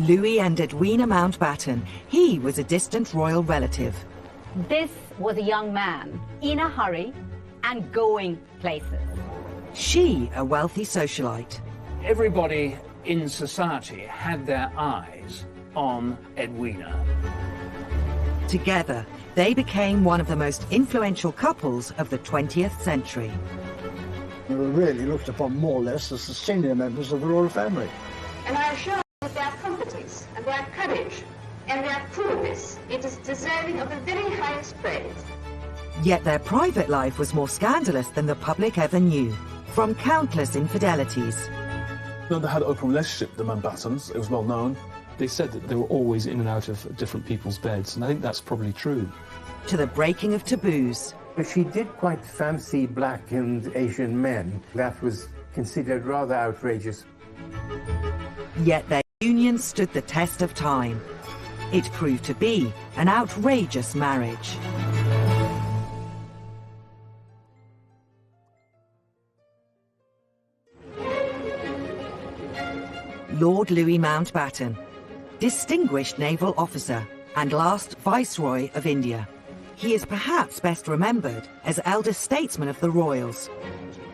Louis and Edwina Mountbatten. He was a distant royal relative. This was a young man in a hurry and going places. She, a wealthy socialite. Everybody in society had their eyes on Edwina. Together, they became one of the most influential couples of the 20th century. They were really looked upon more or less as the senior members of the royal family. And I assure you that their competence and their courage and their prudence, it is deserving of the very highest praise. Yet their private life was more scandalous than the public ever knew, from countless infidelities. They had an open relationship, the Mountbattens. It was well known. They said that they were always in and out of different people's beds, and I think that's probably true. To the breaking of taboos. But she did quite fancy black and Asian men. That was considered rather outrageous. Yet their union stood the test of time. It proved to be an outrageous marriage. Lord Louis Mountbatten, distinguished naval officer and last Viceroy of India. He is perhaps best remembered as eldest statesman of the royals.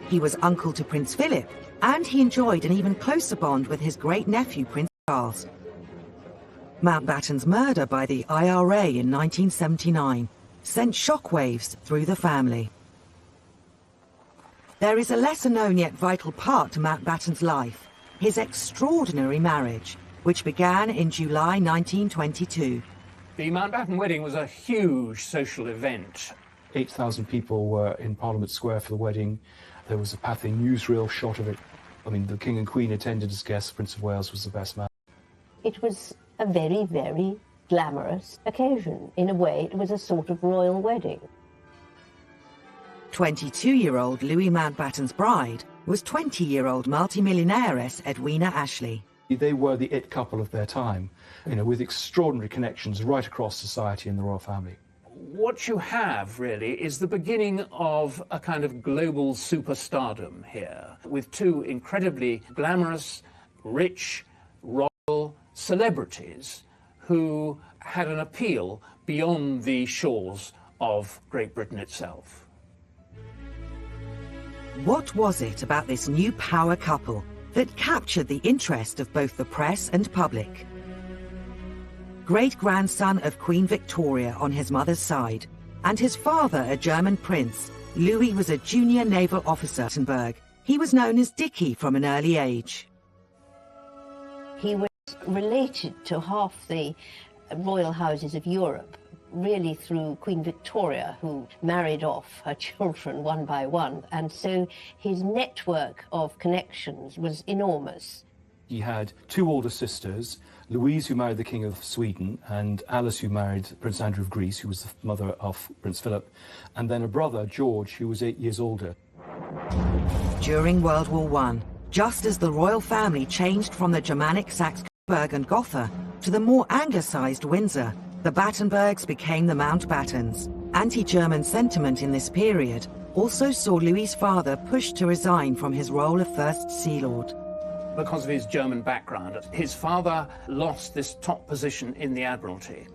He was uncle to Prince Philip, and he enjoyed an even closer bond with his great-nephew Prince Charles. Mountbatten's murder by the IRA in 1979 sent shockwaves through the family. There is a lesser-known yet vital part to Mountbatten's life, his extraordinary marriage, which began in July 1922. The Mountbatten wedding was a huge social event. 8,000 people were in Parliament Square for the wedding. There was a Pathé newsreel shot of it. I mean, the King and Queen attended as guests. Prince of Wales was the best man. It was a very, very glamorous occasion. In a way, it was a sort of royal wedding. 22-year-old Louis Mountbatten's bride was 20-year-old multimillionairess Edwina Ashley. They were the it couple of their time, with extraordinary connections right across society in the royal family. What you have, really, is the beginning of a kind of global superstardom here, with two incredibly glamorous, rich, royal celebrities who had an appeal beyond the shores of Great Britain itself. What was it about this new power couple that captured the interest of both the press and public? Great-grandson of Queen Victoria on his mother's side, and his father a German prince, Louis was a junior naval officer at Battenberg. He was known as Dickie from an early age. He was related to half the royal houses of Europe, really through Queen Victoria, who married off her children one by one, and so his network of connections was enormous. He had two older sisters, Louise, who married the King of Sweden, and Alice, who married Prince Andrew of Greece, who was the mother of Prince Philip, and then a brother, George, who was 8 years older. During World War I, just as the royal family changed from the Germanic Saxe-Coburg and Gotha to the more anglicised Windsor, the Battenbergs became the Mountbattens. Anti-German sentiment in this period also saw Louis's father pushed to resign from his role of First Sea Lord. Because of his German background, his father lost this top position in the Admiralty,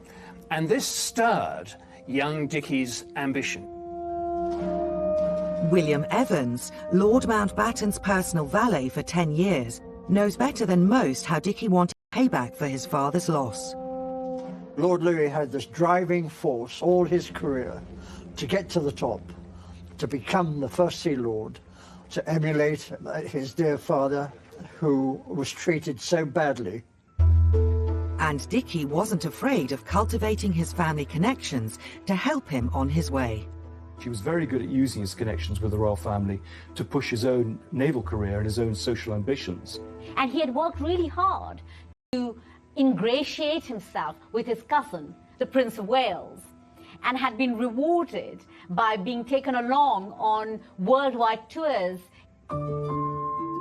and this stirred young Dickie's ambition. William Evans, Lord Mountbatten's personal valet for 10 years, knows better than most how Dickie wanted payback for his father's loss. Lord Louis had this driving force all his career to get to the top, to become the First Sea Lord, to emulate his dear father, who was treated so badly. And Dickie wasn't afraid of cultivating his family connections to help him on his way. He was very good at using his connections with the royal family to push his own naval career and his own social ambitions. And he had worked really hard to ingratiate himself with his cousin, the Prince of Wales, and had been rewarded by being taken along on worldwide tours.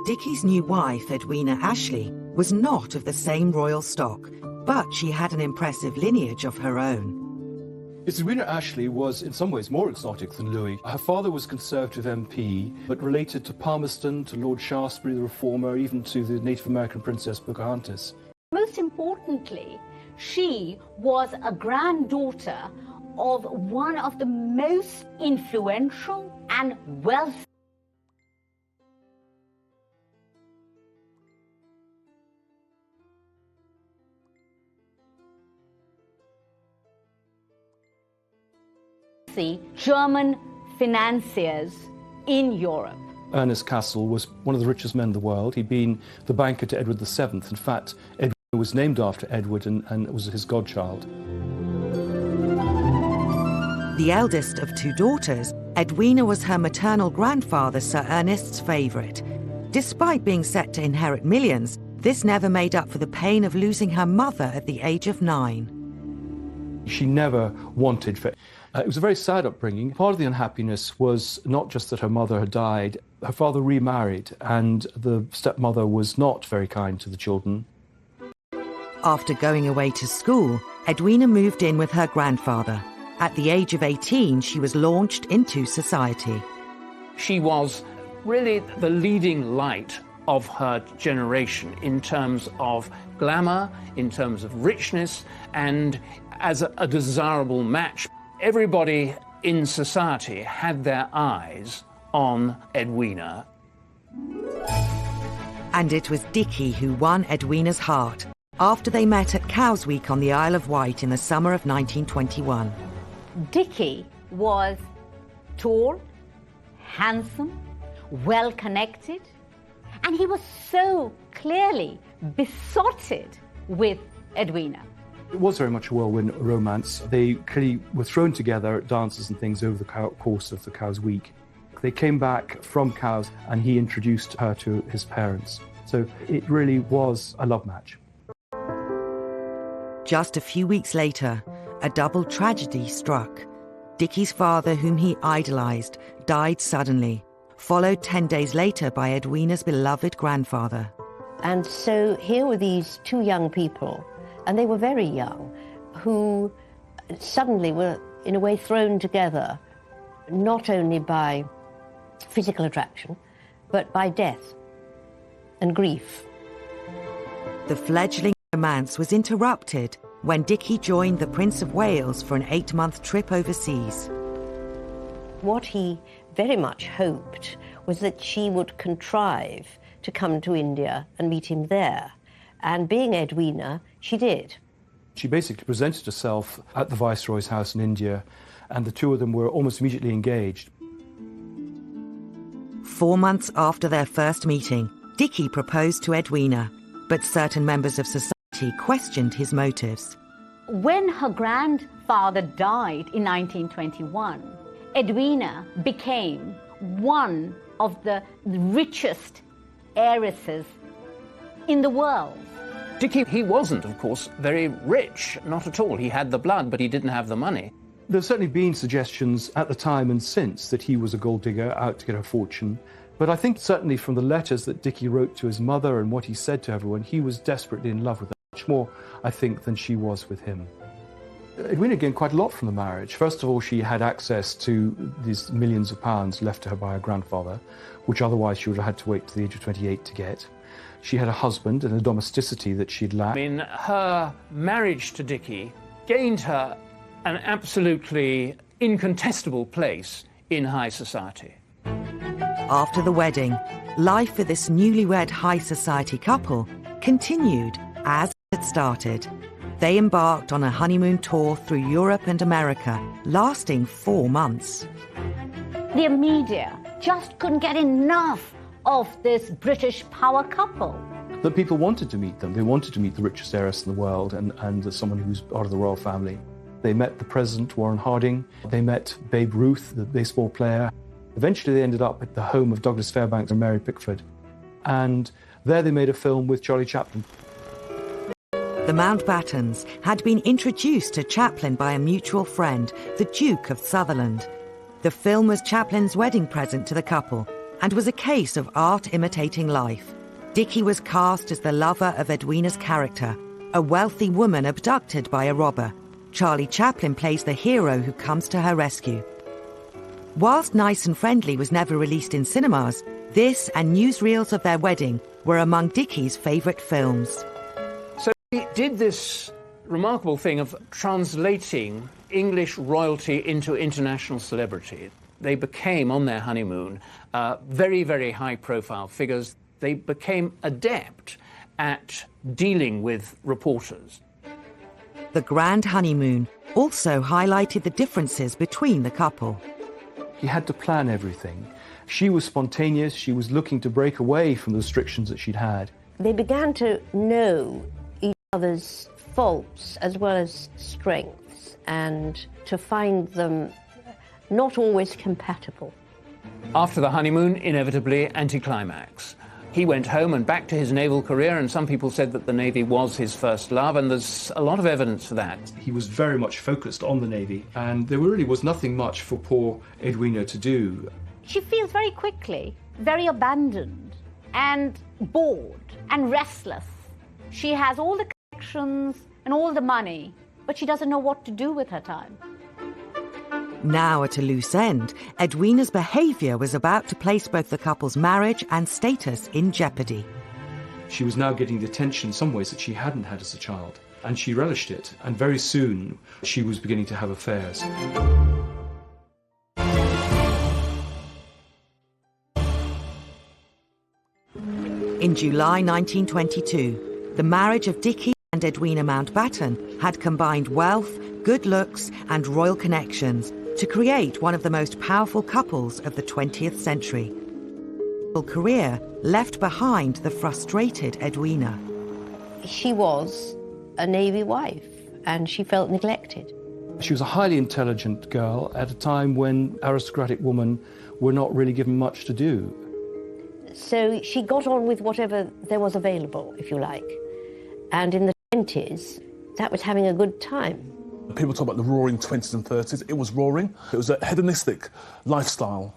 Dickie's new wife, Edwina Ashley, was not of the same royal stock, but she had an impressive lineage of her own. Edwina Ashley was in some ways more exotic than Louis. Her father was Conservative MP, but related to Palmerston, to Lord Shaftesbury the Reformer, even to the Native American Princess Pocahontas. Most importantly, she was a granddaughter of one of the most influential and wealthy German financiers in Europe. Ernest Cassel was one of the richest men in the world. He'd been the banker to Edward VII. In fact, Edward was named after Edward and was his godchild. The eldest of two daughters, Edwina was her maternal grandfather Sir Ernest's favourite. Despite being set to inherit millions, this never made up for the pain of losing her mother at the age of 9. She never wanted for... it was a very sad upbringing. Part of the unhappiness was not just that her mother had died. Her father remarried, and the stepmother was not very kind to the children. After going away to school, Edwina moved in with her grandfather. At the age of 18, she was launched into society. She was really the leading light of her generation in terms of glamour, in terms of richness, and as a desirable match. Everybody in society had their eyes on Edwina. And it was Dickie who won Edwina's heart after they met at Cows Week on the Isle of Wight in the summer of 1921. Dickie was tall, handsome, well-connected, and he was so clearly besotted with Edwina. It was very much a whirlwind romance. They clearly were thrown together at dances and things over the course of the Cows Week. They came back from Cows and he introduced her to his parents. So it really was a love match. Just a few weeks later, a double tragedy struck. Dickie's father, whom he idolised, died suddenly, followed 10 days later by Edwina's beloved grandfather. And so here were these two young people, and they were very young, who suddenly were, in a way, thrown together, not only by physical attraction, but by death and grief. The fledgling romance was interrupted when Dickie joined the Prince of Wales for an 8-month trip overseas. What he very much hoped was that she would contrive to come to India and meet him there. And being Edwina, she did. She basically presented herself at the Viceroy's house in India, and the two of them were almost immediately engaged. 4 months after their first meeting, Dickie proposed to Edwina, but certain members of society questioned his motives. When her grandfather died in 1921, Edwina became one of the richest heiresses in the world. Dickie, he wasn't, of course, very rich, not at all. He had the blood, but he didn't have the money. There's certainly been suggestions at the time and since that he was a gold digger out to get a fortune. But I think certainly from the letters that Dickie wrote to his mother and what he said to everyone, he was desperately in love with her, much more, I think, than she was with him. Edwina gained quite a lot from the marriage. First of all, she had access to these millions of pounds left to her by her grandfather, which otherwise she would have had to wait to the age of 28 to get. She had a husband and a domesticity that she'd lacked. I mean, her marriage to Dickie gained her an absolutely incontestable place in high society. After the wedding, life for this newlywed high society couple continued as it had started. They embarked on a honeymoon tour through Europe and America, lasting 4 months. The media just couldn't get enough of this British power couple. That people wanted to meet them. They wanted to meet the richest heiress in the world and someone who's part of the royal family. They met the President, Warren Harding. They met Babe Ruth, the baseball player. Eventually they ended up at the home of Douglas Fairbanks and Mary Pickford. And there they made a film with Charlie Chaplin. The Mountbattens had been introduced to Chaplin by a mutual friend, the Duke of Sutherland. The film was Chaplin's wedding present to the couple and was a case of art imitating life. Dickie was cast as the lover of Edwina's character, a wealthy woman abducted by a robber. Charlie Chaplin plays the hero who comes to her rescue. Whilst Nice and Friendly was never released in cinemas, this and newsreels of their wedding were among Dickie's favourite films. He did this remarkable thing of translating English royalty into international celebrity. They became, on their honeymoon, very, very high-profile figures. They became adept at dealing with reporters. The grand honeymoon also highlighted the differences between the couple. He had to plan everything. She was spontaneous. She was looking to break away from the restrictions that she'd had. They began to know each other's faults as well as strengths, and to find them not always compatible. After the honeymoon, inevitably, anticlimax. He went home and back to his naval career, and some people said that the Navy was his first love, and there's a lot of evidence for that. He was very much focused on the Navy, and there really was nothing much for poor Edwina to do. She feels very quickly very abandoned and bored and restless. She has all the connections and all the money, but she doesn't know what to do with her time. Now at a loose end, Edwina's behaviour was about to place both the couple's marriage and status in jeopardy. She was now getting the attention in some ways that she hadn't had as a child, and she relished it, and very soon she was beginning to have affairs. In July 1922, the marriage of Dickie and Edwina Mountbatten had combined wealth, good looks and royal connections to create one of the most powerful couples of the 20th century. Her career left behind the frustrated Edwina. She was a Navy wife, and she felt neglected. She was a highly intelligent girl at a time when aristocratic women were not really given much to do. So she got on with whatever there was available, if you like. And in the 20s, that was having a good time. People talk about the roaring 20s and 30s. It was roaring. It was a hedonistic lifestyle.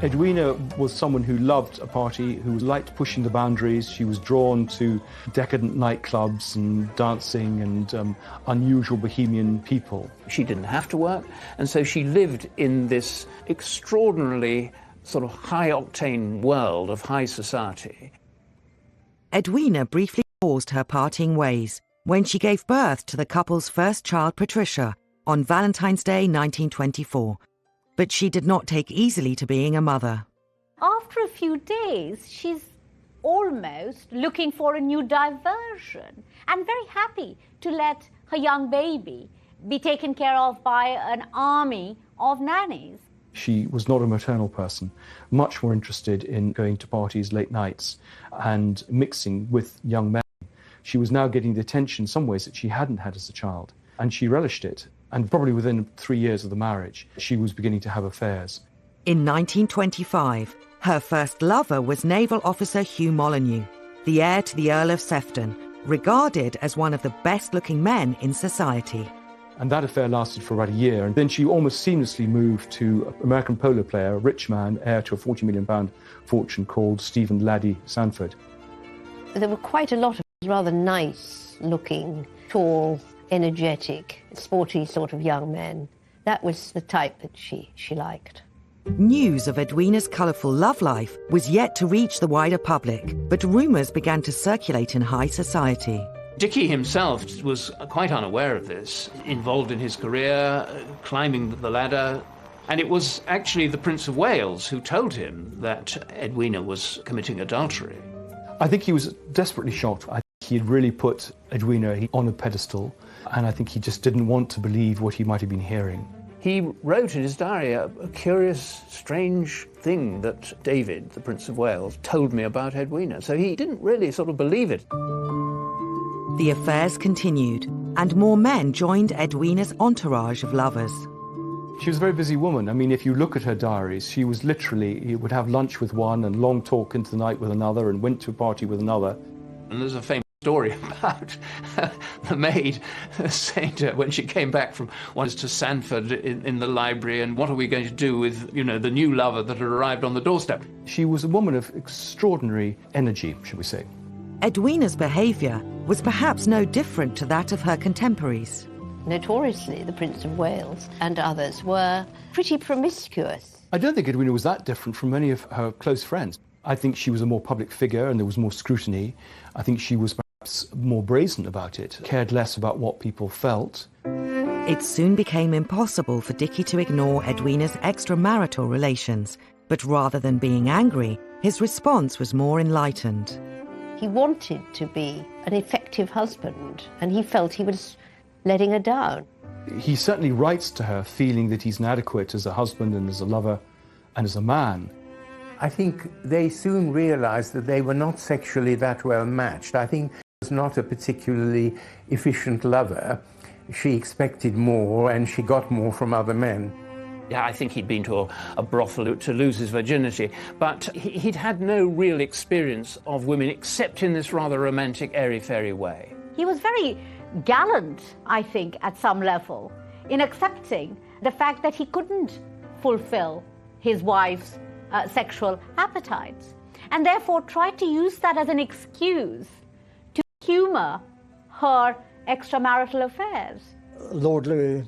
Edwina was someone who loved a party, who liked pushing the boundaries. She was drawn to decadent nightclubs and dancing and unusual bohemian people. She didn't have to work, and so she lived in this extraordinarily sort of high-octane world of high society. Edwina briefly paused her partying ways when she gave birth to the couple's first child, Patricia, on Valentine's Day 1924. But she did not take easily to being a mother. After a few days, she's almost looking for a new diversion and very happy to let her young baby be taken care of by an army of nannies. She was not a maternal person, much more interested in going to parties late nights and mixing with young men. She was now getting the attention in some ways that she hadn't had as a child, and she relished it. And probably within 3 years of the marriage, she was beginning to have affairs. In 1925, her first lover was naval officer Hugh Molyneux, the heir to the Earl of Sefton, regarded as one of the best-looking men in society. And that affair lasted for about a year, and then she almost seamlessly moved to an American polo player, a rich man, heir to a £40 million fortune, called Stephen Laddie Sanford. There were quite a lot of rather nice-looking, tall, energetic, sporty sort of young men. That was the type that she liked. News of Edwina's colourful love life was yet to reach the wider public, but rumours began to circulate in high society. Dickie himself was quite unaware of this, involved in his career, climbing the ladder, and it was actually the Prince of Wales who told him that Edwina was committing adultery. I think he was desperately shocked. I think he had really put Edwina on a pedestal, and I think he just didn't want to believe what he might have been hearing. He wrote in his diary a curious, strange thing that David, the Prince of Wales, told me about Edwina. So he didn't really sort of believe it. The affairs continued, and more men joined Edwina's entourage of lovers. She was a very busy woman. I mean, if you look at her diaries, she was literally, he would have lunch with one and long talk into the night with another and went to a party with another. And there's a famous story about the maid saying to her when she came back from once to Sanford in the library, and what are we going to do with, you know, the new lover that had arrived on the doorstep? She was a woman of extraordinary energy, should we say. Edwina's behaviour was perhaps no different to that of her contemporaries. Notoriously, the Prince of Wales and others were pretty promiscuous. I don't think Edwina was that different from many of her close friends. I think she was a more public figure and there was more scrutiny. I think she was more brazen about it, cared less about what people felt. It soon became impossible for Dickie to ignore Edwina's extramarital relations, but rather than being angry, his response was more enlightened. He wanted to be an effective husband, and he felt he was letting her down. He certainly writes to her feeling that he's inadequate as a husband and as a lover and as a man. I think they soon realized that they were not sexually that well matched. I think he was not a particularly efficient lover. She expected more, and she got more from other men. Yeah, I think he'd been to a brothel to lose his virginity, but he'd had no real experience of women except in this rather romantic, airy-fairy way. He was very gallant, I think, at some level, in accepting the fact that he couldn't fulfill his wife's sexual appetites, and therefore tried to use that as an excuse to humour her extramarital affairs. Lord Louis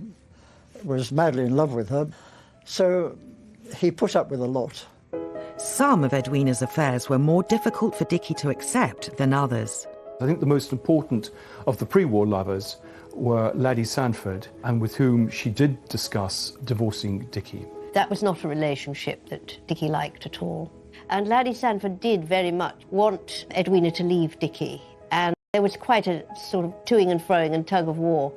was madly in love with her, so he put up with a lot. Some of Edwina's affairs were more difficult for Dickie to accept than others. I think the most important of the pre-war lovers were Laddie Sanford, and with whom she did discuss divorcing Dickie. That was not a relationship that Dickie liked at all. And Laddie Sanford did very much want Edwina to leave Dickie, and there was quite a sort of toing and froing and tug of war.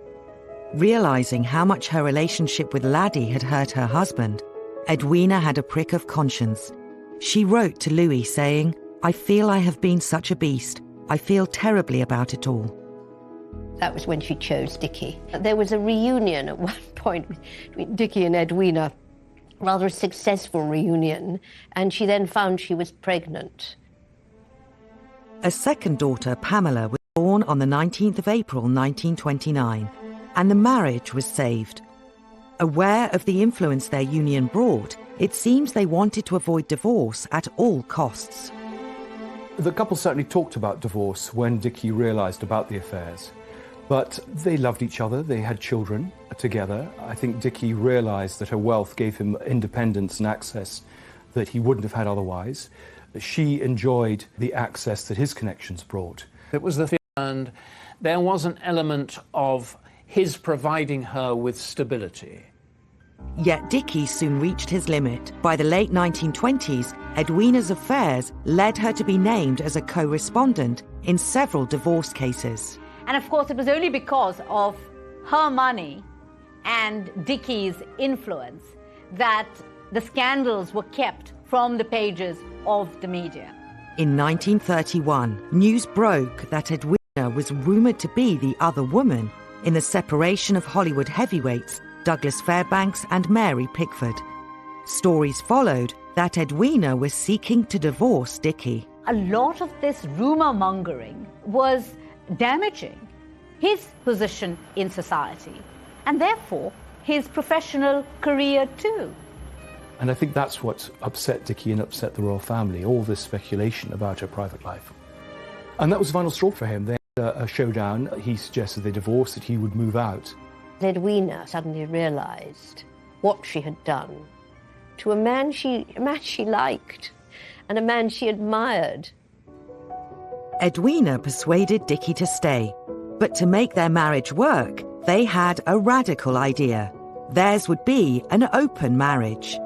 Realising how much her relationship with Laddie had hurt her husband, Edwina had a prick of conscience. She wrote to Louis saying, "I feel I have been such a beast. I feel terribly about it all." That was when she chose Dickie. There was a reunion at one point between Dickie and Edwina, rather a successful reunion, and she then found she was pregnant. A second daughter, Pamela, was born on the 19th of April 1929, and the marriage was saved. Aware of the influence their union brought, it seems they wanted to avoid divorce at all costs. The couple certainly talked about divorce when Dickie realised about the affairs. But they loved each other, they had children together. I think Dickie realised that her wealth gave him independence and access that he wouldn't have had otherwise. She enjoyed the access that his connections brought. It was the fear, and there was an element of his providing her with stability. Yet Dickie soon reached his limit. By the late 1920s, Edwina's affairs led her to be named as a co-respondent in several divorce cases. And of course, it was only because of her money and Dickie's influence that the scandals were kept from the pages of the media. In 1931, news broke that Edwina was rumoured to be the other woman in the separation of Hollywood heavyweights Douglas Fairbanks and Mary Pickford. Stories followed that Edwina was seeking to divorce Dickie. A lot of this rumour mongering was damaging his position in society and therefore his professional career too. And I think that's what upset Dickie and upset the royal family, all this speculation about her private life. And that was the final straw for him. They had a showdown. He suggested they divorce, that he would move out. Edwina suddenly realised what she had done to a man she liked and a man she admired. Edwina persuaded Dickie to stay, but to make their marriage work, they had a radical idea. Theirs would be an open marriage.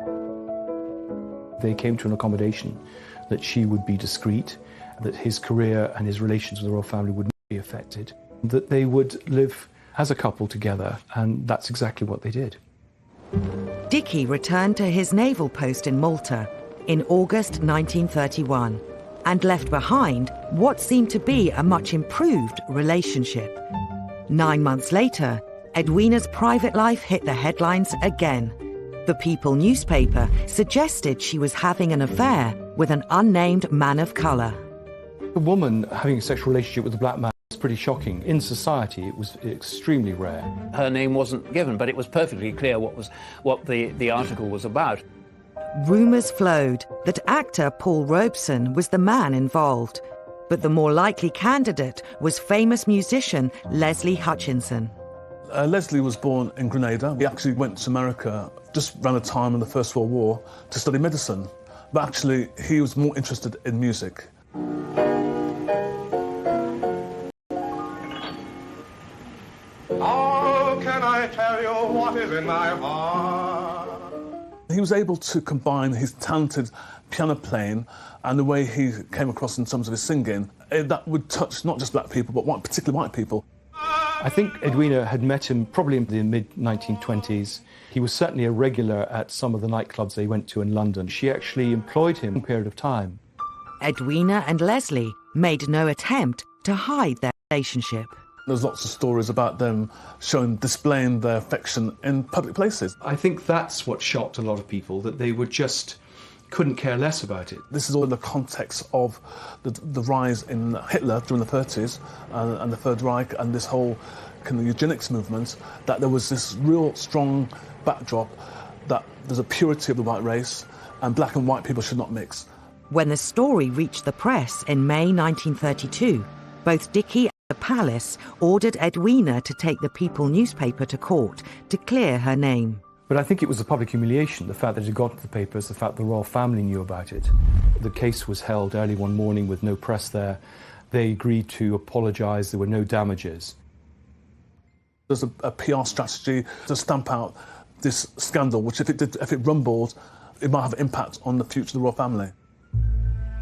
They came to an accommodation that she would be discreet, that his career and his relations with the royal family would not be affected, that they would live as a couple together, and that's exactly what they did. Dickie returned to his naval post in Malta in August 1931 and left behind what seemed to be a much improved relationship. 9 months later, Edwina's private life hit the headlines again. The People newspaper suggested she was having an affair with an unnamed man of colour. A woman having a sexual relationship with a black man was pretty shocking. In society, it was extremely rare. Her name wasn't given, but it was perfectly clear what the article was about. Rumours flowed that actor Paul Robeson was the man involved, but the more likely candidate was famous musician Leslie Hutchinson. Leslie was born in Grenada. He actually went to America just around the time of the First World War to study medicine, but actually he was more interested in music. I tell you what is in my heart. He was able to combine his talented piano playing and the way he came across in terms of his singing. That would touch not just black people, but particularly white people. I think Edwina had met him probably in the mid-1920s. He was certainly a regular at some of the nightclubs they went to in London. She actually employed him for a period of time. Edwina and Leslie made no attempt to hide their relationship. There's lots of stories about them displaying their affection in public places. I think that's what shocked a lot of people, that they couldn't care less about it. This is all in the context of the rise in Hitler during the 30s and the Third Reich and this whole kind of eugenics movement, that there was this real strong backdrop that there's a purity of the white race and black and white people should not mix. When the story reached the press in May 1932, both Dickie and the palace ordered Edwina to take the People newspaper to court to clear her name. But I think it was a public humiliation, the fact that it had got to the papers, the fact the royal family knew about it. The case was held early one morning with no press there. They agreed to apologise, there were no damages. There's a PR strategy to stamp out this scandal, which if it rumbled, it might have an impact on the future of the royal family.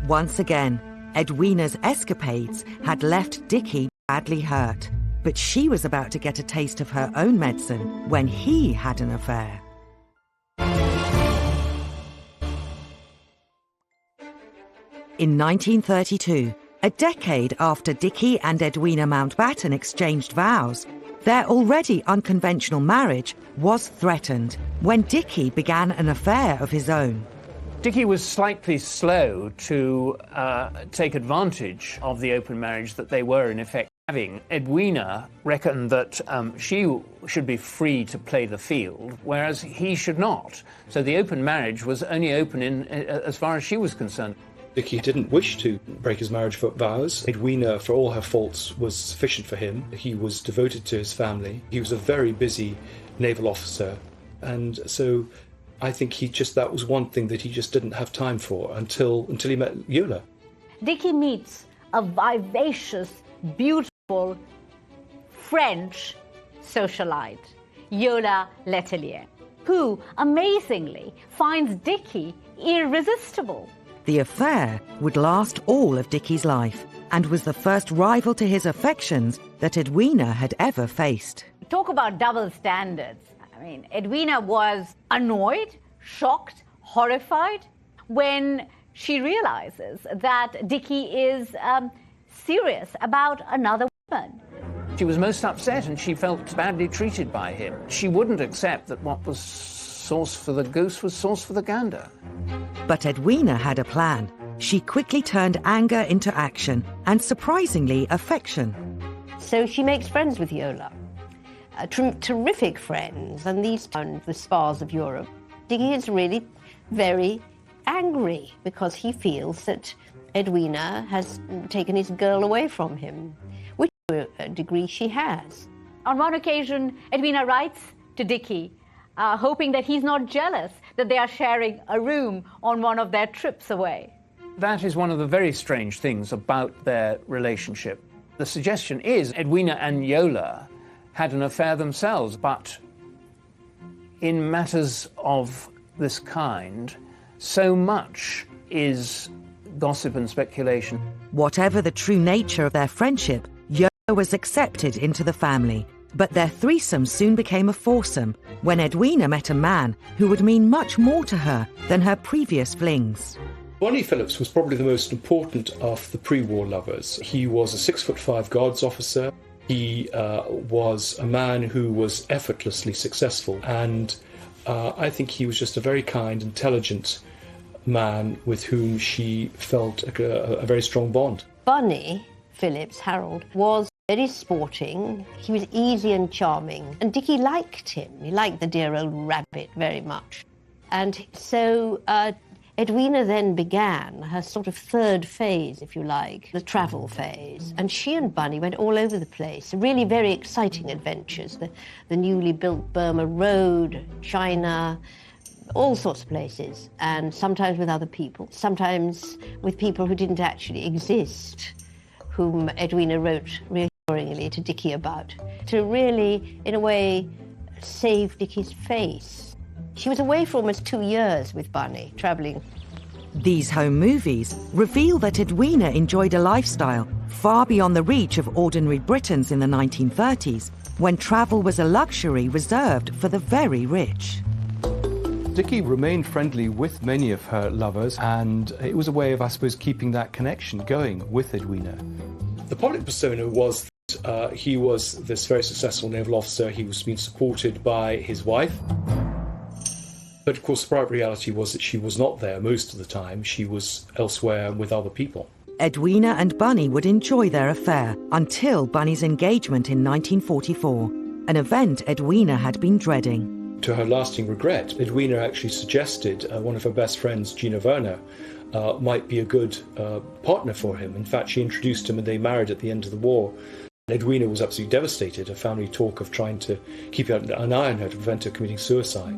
Once again, Edwina's escapades had left Dickie badly hurt. But she was about to get a taste of her own medicine when he had an affair. In 1932, a decade after Dickie and Edwina Mountbatten exchanged vows, their already unconventional marriage was threatened when Dickie began an affair of his own. Dickie was slightly slow to take advantage of the open marriage that they were in effect having. Edwina reckoned that she should be free to play the field, whereas he should not. So the open marriage was only open as far as she was concerned. Dickie didn't wish to break his marriage vows. Edwina, for all her faults, was sufficient for him. He was devoted to his family. He was a very busy naval officer. And so I think that was one thing that he just didn't have time for until he met Yola. Dickie meets a vivacious, beautiful French socialite, Yola Letellier, who, amazingly, finds Dickie irresistible. The affair would last all of Dickie's life and was the first rival to his affections that Edwina had ever faced. Talk about double standards. I mean, Edwina was annoyed, shocked, horrified when she realizes that Dickie is serious about another woman. She was most upset and she felt badly treated by him. She wouldn't accept that what was sauce for the goose was sauce for the gander. But Edwina had a plan. She quickly turned anger into action and, surprisingly, affection. So she makes friends with Yola. Terrific friends, and these are the spas of Europe. Dickie is really very angry because he feels that Edwina has taken his girl away from him, which to a degree she has. On one occasion, Edwina writes to Dickie, hoping that he's not jealous that they are sharing a room on one of their trips away. That is one of the very strange things about their relationship. The suggestion is Edwina and Yola had an affair themselves, but in matters of this kind, so much is gossip and speculation. Whatever the true nature of their friendship, Yola was accepted into the family. But their threesome soon became a foursome when Edwina met a man who would mean much more to her than her previous flings. Bonnie Phillips was probably the most important of the pre-war lovers. He was a 6'5" Guards officer. He was a man who was effortlessly successful, and I think he was just a very kind, intelligent man with whom she felt a very strong bond. Bonnie Phillips, Harold, was very sporting. He was easy and charming, and Dickie liked him. He liked the dear old rabbit very much. And so Edwina then began her sort of third phase, if you like, the travel phase. And she and Bunny went all over the place, really very exciting adventures. The newly built Burma Road, China, all sorts of places, and sometimes with other people, sometimes with people who didn't actually exist, whom Edwina wrote reassuringly to Dickie about, to really, in a way, save Dicky's face. She was away for almost 2 years with Bunny, travelling. These home movies reveal that Edwina enjoyed a lifestyle far beyond the reach of ordinary Britons in the 1930s, when travel was a luxury reserved for the very rich. Dicky remained friendly with many of her lovers, and it was a way of, I suppose, keeping that connection going with Edwina. The public persona was that he was this very successful naval officer. He was being supported by his wife. But of course, the private reality was that she was not there most of the time. She was elsewhere with other people. Edwina and Bunny would enjoy their affair until Bunny's engagement in 1944, an event Edwina had been dreading. To her lasting regret, Edwina actually suggested one of her best friends, Gina Werner, might be a good partner for him. In fact, she introduced him and they married at the end of the war. Edwina was absolutely devastated. Her family talk of trying to keep an eye on her to prevent her committing suicide.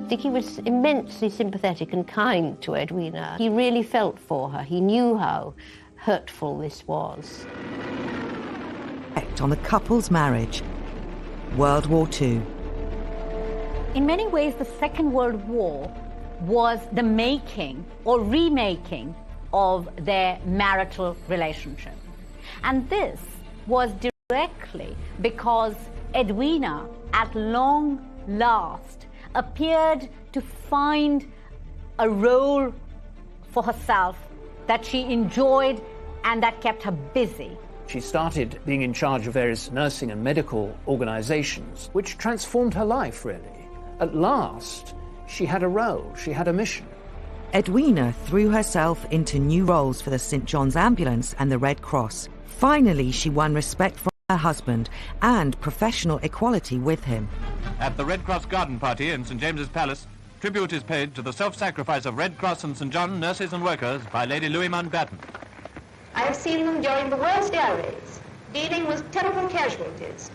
Dicky was immensely sympathetic and kind to Edwina. He really felt for her. He knew how hurtful this was. On the couple's marriage. World War II. In many ways, the Second World War was the making or remaking of their marital relationship. And this was directly because Edwina, at long last, appeared to find a role for herself that she enjoyed and that kept her busy. She started being in charge of various nursing and medical organizations, which transformed her life, really. At last, she had a role, she had a mission. Edwina threw herself into new roles for the St. John's Ambulance and the Red Cross. Finally, she won respect from her husband and professional equality with him. At the Red Cross garden party in St. James's Palace, tribute is paid to the self-sacrifice of Red Cross and St. John nurses and workers by Lady Louis Mountbatten. I have seen them during the worst air raids, dealing with terrible casualties,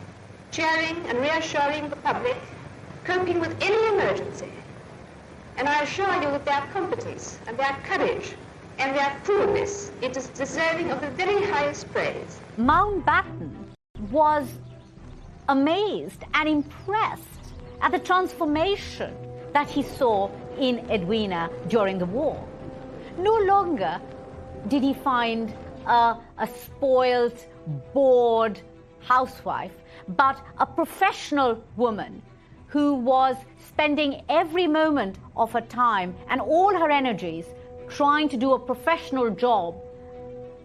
cheering and reassuring the public, coping with any emergency. And I assure you that their competence and their courage and their coolness, it is deserving of the very highest praise. Mountbatten was amazed and impressed at the transformation that he saw in Edwina during the war. No longer did he find a spoiled, bored housewife, but a professional woman who was spending every moment of her time and all her energies trying to do a professional job,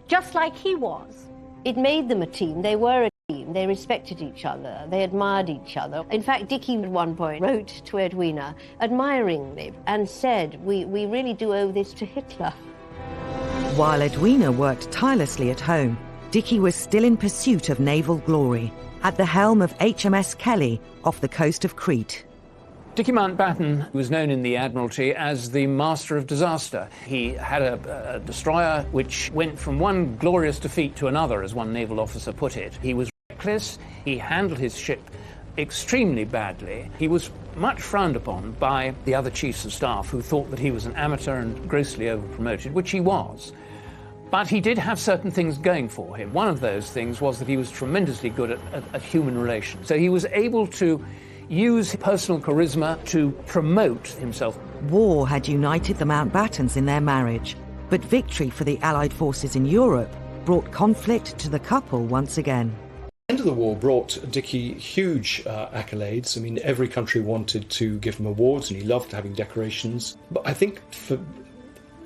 just like he was. It made them a team. They were a team. They respected each other. They admired each other. In fact, Dicky at one point wrote to Edwina admiringly and said, we really do owe this to Hitler. While Edwina worked tirelessly at home, Dicky was still in pursuit of naval glory, at the helm of HMS Kelly off the coast of Crete. Dicky Mountbatten was known in the Admiralty as the master of disaster. He had a destroyer which went from one glorious defeat to another, as one naval officer put it. He was reckless, he handled his ship extremely badly. He was much frowned upon by the other chiefs of staff who thought that he was an amateur and grossly over-promoted, which he was. But he did have certain things going for him. One of those things was that he was tremendously good at human relations. So he was able to use personal charisma to promote himself. War had united the Mountbattens in their marriage, but victory for the Allied forces in Europe brought conflict to the couple once again. The end of the war brought Dicky huge accolades. I mean, every country wanted to give him awards, and he loved having decorations. But I think for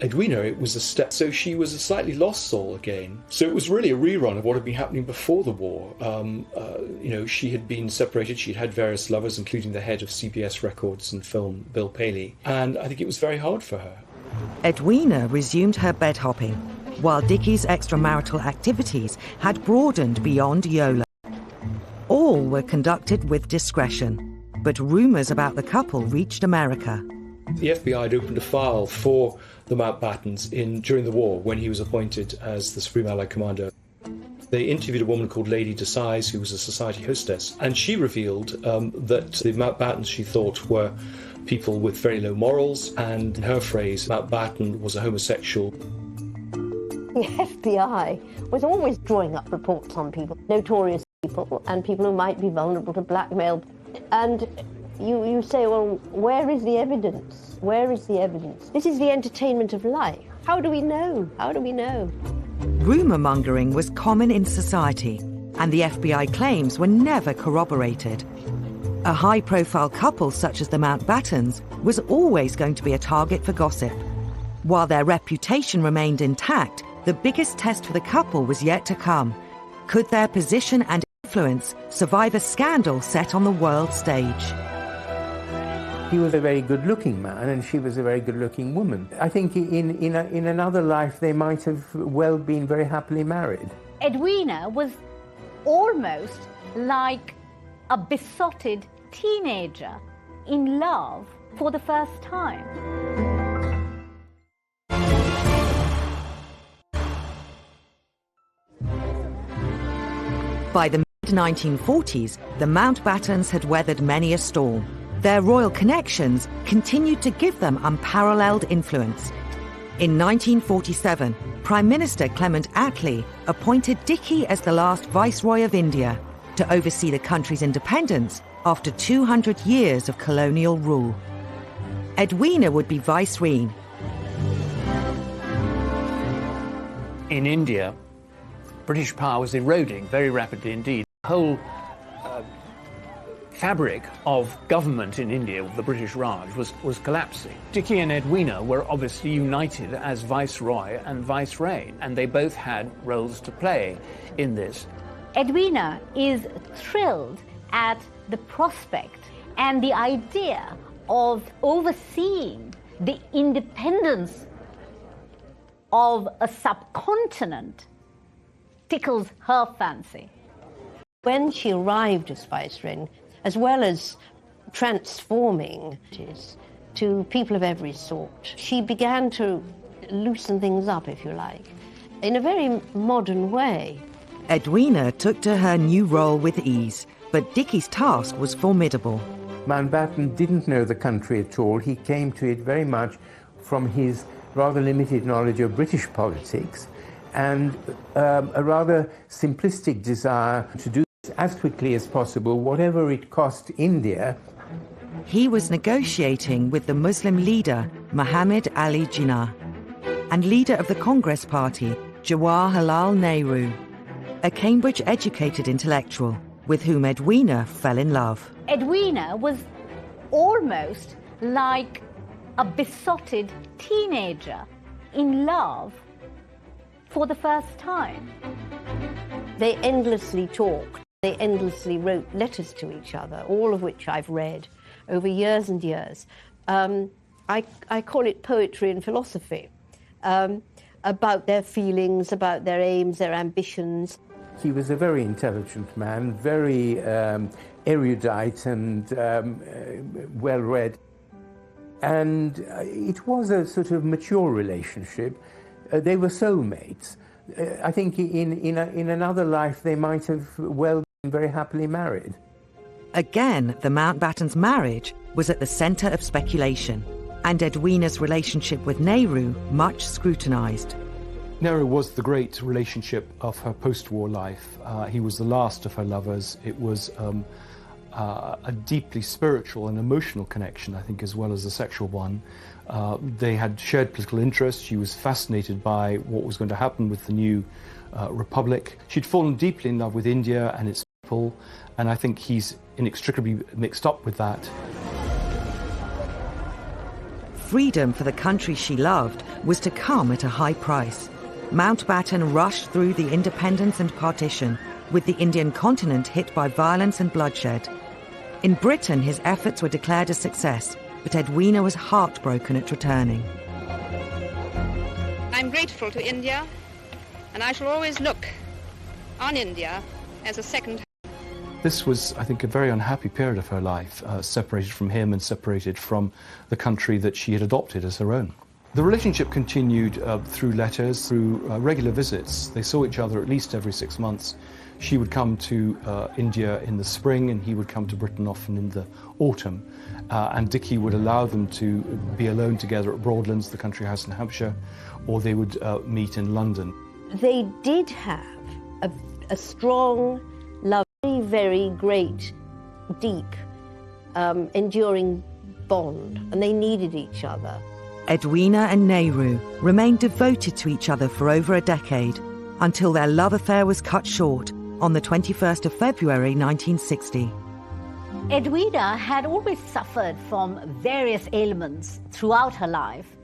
Edwina, it was a step. So she was a slightly lost soul again. So it was really a rerun of what had been happening before the war. She had been separated. She'd had various lovers, including the head of CBS Records and Film, Bill Paley. And I think it was very hard for her. Edwina resumed her bed hopping, while Dicky's extramarital activities had broadened beyond YOLO. All were conducted with discretion, but rumours about the couple reached America. The FBI had opened a file for the Mountbattens during the war when he was appointed as the Supreme Allied Commander. They interviewed a woman called Lady Desise, who was a society hostess, and she revealed that the Mountbattens, she thought, were people with very low morals, and in her phrase, Mountbatten was a homosexual. The FBI was always drawing up reports on people, notorious people, and people who might be vulnerable to blackmail. And You say, well, where is the evidence? Where is the evidence? This is the entertainment of life. How do we know? How do we know? Rumour mongering was common in society, and the FBI claims were never corroborated. A high-profile couple such as the Mountbattens was always going to be a target for gossip. While their reputation remained intact, the biggest test for the couple was yet to come. Could their position and influence survive a scandal set on the world stage? He was a very good-looking man, and she was a very good-looking woman. I think in another life they might have well been very happily married. Edwina was almost like a besotted teenager in love for the first time. By the mid-1940s, the Mountbattens had weathered many a storm. Their royal connections continued to give them unparalleled influence. In 1947, Prime Minister Clement Attlee appointed Dicky as the last Viceroy of India to oversee the country's independence after 200 years of colonial rule. Edwina would be Vicereine. In India, British power was eroding very rapidly indeed. The whole fabric of government in India, the British Raj, was collapsing. Dicky and Edwina were obviously united as Viceroy and Vicereine, and they both had roles to play in this. Edwina is thrilled at the prospect and the idea of overseeing the independence of a subcontinent tickles her fancy. When she arrived as Vicereine, as well as transforming to people of every sort, she began to loosen things up, if you like, in a very modern way. Edwina took to her new role with ease, but Dicky's task was formidable. Mountbatten didn't know the country at all. He came to it very much from his rather limited knowledge of British politics and a rather simplistic desire to do as quickly as possible, whatever it cost India. He was negotiating with the Muslim leader, Muhammad Ali Jinnah, and leader of the Congress Party, Jawaharlal Nehru, a Cambridge-educated intellectual with whom Edwina fell in love. Edwina was almost like a besotted teenager in love for the first time. They endlessly talked. They endlessly wrote letters to each other, all of which I've read over years and years. I call it poetry and philosophy, about their feelings, about their aims, their ambitions. He was a very intelligent man, very erudite and well-read. And it was a sort of mature relationship. They were soulmates. I think in another life they might have well been very happily married. Again, the Mountbattens' marriage was at the centre of speculation, and Edwina's relationship with Nehru much scrutinised. Nehru was the great relationship of her post-war life. He was the last of her lovers. It was a deeply spiritual and emotional connection, I think, as well as a sexual one. They had shared political interests. She was fascinated by what was going to happen with the new republic. She'd fallen deeply in love with India and its people, and I think he's inextricably mixed up with that. Freedom for the country she loved was to come at a high price. Mountbatten rushed through the independence and partition, with the Indian continent hit by violence and bloodshed. In Britain, his efforts were declared a success, but Edwina was heartbroken at returning. I'm grateful to India, and I shall always look on India as a second home. This was, I think, a very unhappy period of her life, separated from him and separated from the country that she had adopted as her own. The relationship continued through letters, through regular visits. They saw each other at least every 6 months. She would come to India in the spring, and he would come to Britain often in the autumn. And Dicky would allow them to be alone together at Broadlands, the country house in Hampshire, or they would meet in London. They did have a strong love, very great, deep enduring bond, and they needed each other. Edwina and Nehru remained devoted to each other for over a decade, until their love affair was cut short on the 21st of February 1960. Edwina had always suffered from various ailments throughout her life,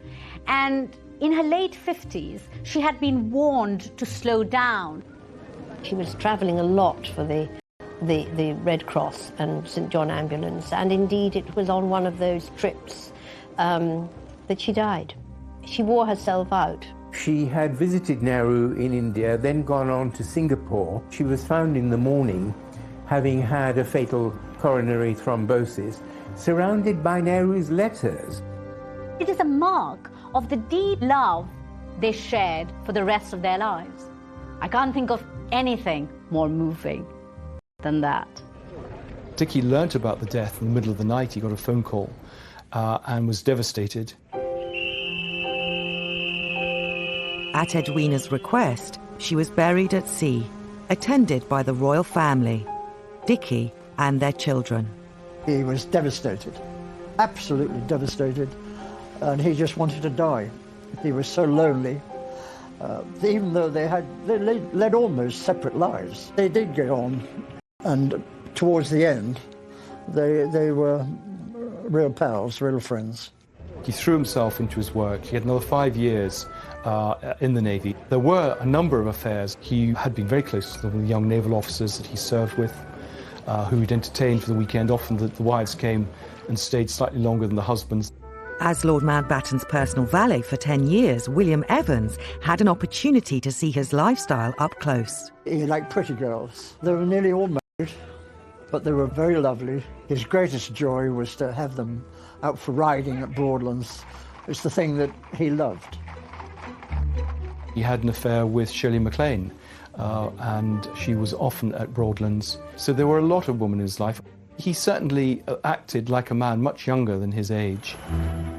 and in her late 50s, she had been warned to slow down. She was travelling a lot for the Red Cross and St John Ambulance, and indeed it was on one of those trips that she died. She wore herself out. She had visited Nehru in India, then gone on to Singapore. She was found in the morning, having had a fatal coronary thrombosis, surrounded by Nehru's letters. It is a mark of the deep love they shared for the rest of their lives. I can't think of anything more moving than that. Dickie learnt about the death in the middle of the night. He got a phone call and was devastated. At Edwina's request, she was buried at sea, attended by the royal family, Dickie and their children. He was devastated, absolutely devastated, and he just wanted to die. He was so lonely. Even though they led almost separate lives, they did get on, and towards the end, they were real pals, real friends. He threw himself into his work. He had another 5 years in the Navy. There were a number of affairs. He had been very close to the young naval officers that he served with, who he'd entertained for the weekend. Often the wives came and stayed slightly longer than the husbands. As Lord Mountbatten's personal valet for 10 years, William Evans had an opportunity to see his lifestyle up close. He liked pretty girls. They were nearly all married, but they were very lovely. His greatest joy was to have them out for riding at Broadlands. It's the thing that he loved. He had an affair with Shirley MacLaine, and she was often at Broadlands. So there were a lot of women in his life. He certainly acted like a man much younger than his age.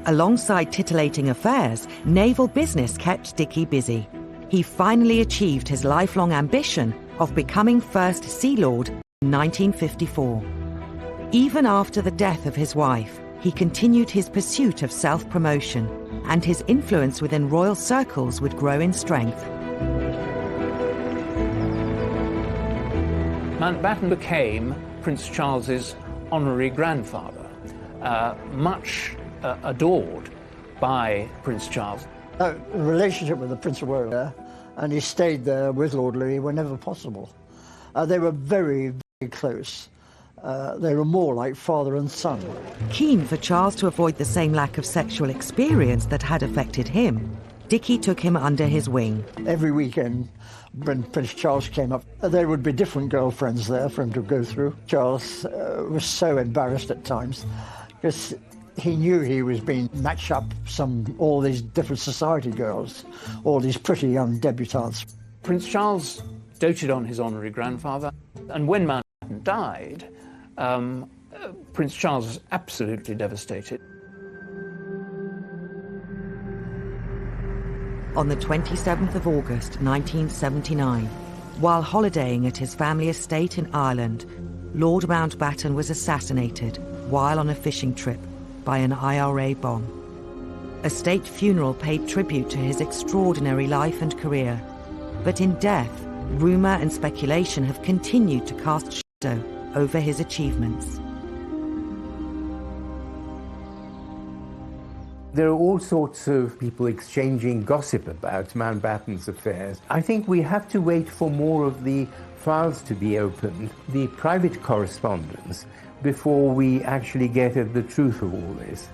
Alongside titillating affairs, naval business kept Dickie busy. He finally achieved his lifelong ambition of becoming First Sea Lord in 1954. Even after the death of his wife, he continued his pursuit of self-promotion, and his influence within royal circles would grow in strength. Mountbatten became Prince Charles's honorary grandfather, much adored by Prince Charles. The relationship with the Prince of Wales, and he stayed there with Lord Louis whenever possible. They were very, very close. They were more like father and son. Keen for Charles to avoid the same lack of sexual experience that had affected him, Dickie took him under his wing. Every weekend, when Prince Charles came up, there would be different girlfriends there for him to go through. Charles was so embarrassed at times because he knew he was being matched up all these different society girls, all these pretty young debutantes. Prince Charles doted on his honorary grandfather, and when Mountbatten died, Prince Charles was absolutely devastated. On the 27th of August 1979, while holidaying at his family estate in Ireland, Lord Mountbatten was assassinated while on a fishing trip by an IRA bomb. A state funeral paid tribute to his extraordinary life and career, but in death, rumour and speculation have continued to cast shadow over his achievements. There are all sorts of people exchanging gossip about Mountbatten's affairs. I think we have to wait for more of the files to be opened, the private correspondence, before we actually get at the truth of all this.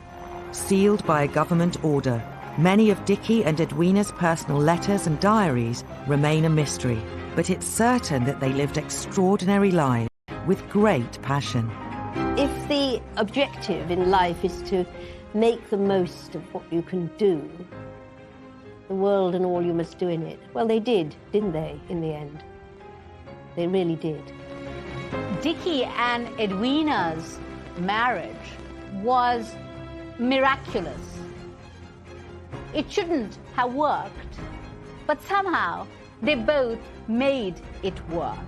Sealed by a government order, many of Dickie and Edwina's personal letters and diaries remain a mystery, but it's certain that they lived extraordinary lives with great passion. If the objective in life is to make the most of what you can do, the world and all you must do in it, well, they did, didn't they, in the end? They really did. Dickie and Edwina's marriage was miraculous. It shouldn't have worked, but somehow they both made it work.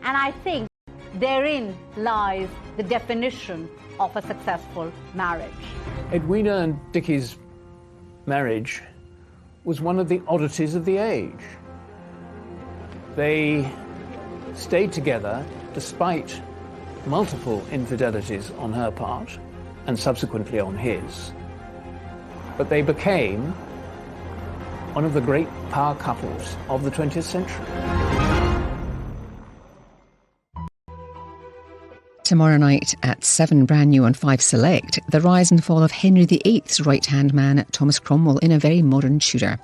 And I think therein lies the definition of a successful marriage. Edwina and Dickie's marriage was one of the oddities of the age. They stayed together despite multiple infidelities on her part and subsequently on his. But they became one of the great power couples of the 20th century. Tomorrow night at 7, brand new on 5 Select, the rise and fall of Henry VIII's right-hand man, Thomas Cromwell, in a very modern Tudor.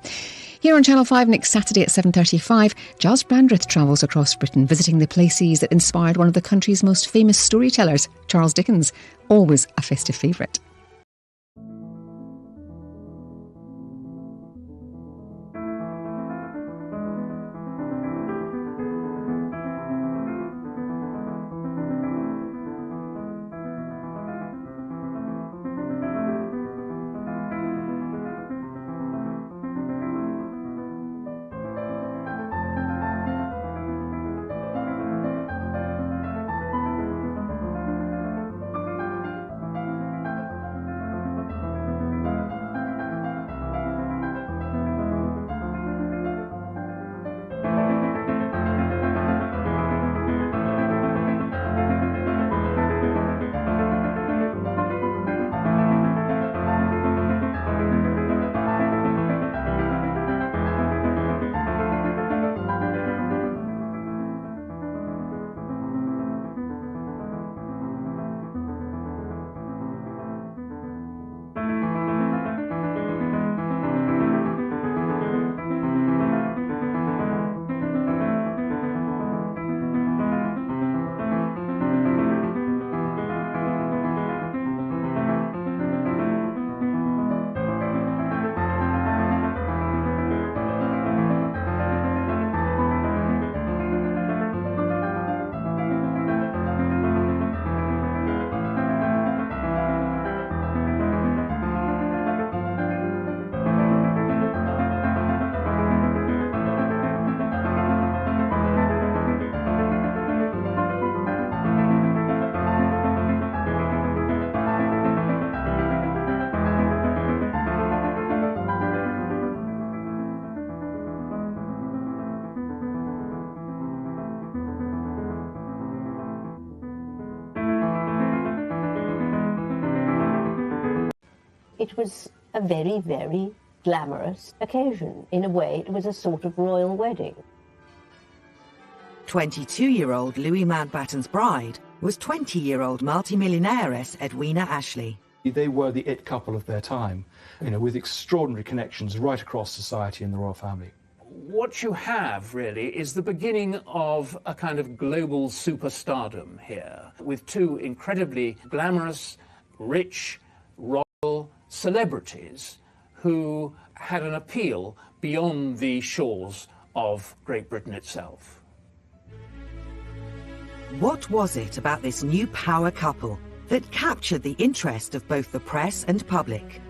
Here on Channel 5 next Saturday at 7:35, Giles Brandreth travels across Britain, visiting the places that inspired one of the country's most famous storytellers, Charles Dickens, always a festive favourite. It was a very, very glamorous occasion. In a way, it was a sort of royal wedding. 22-year-old Louis Mountbatten's bride was 20-year-old multimillionairess Edwina Ashley. They were the it couple of their time, with extraordinary connections right across society and the royal family. What you have, really, is the beginning of a kind of global superstardom here, with two incredibly glamorous, rich, royal celebrities who had an appeal beyond the shores of Great Britain itself. What was it about this new power couple that captured the interest of both the press and public?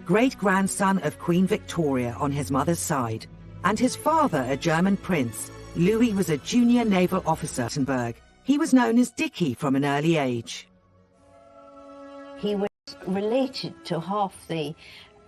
Great-grandson of Queen Victoria on his mother's side, and his father a German prince, Louis was a junior naval officer at Battenberg. He was known as Dickie from an early age. He was related to half the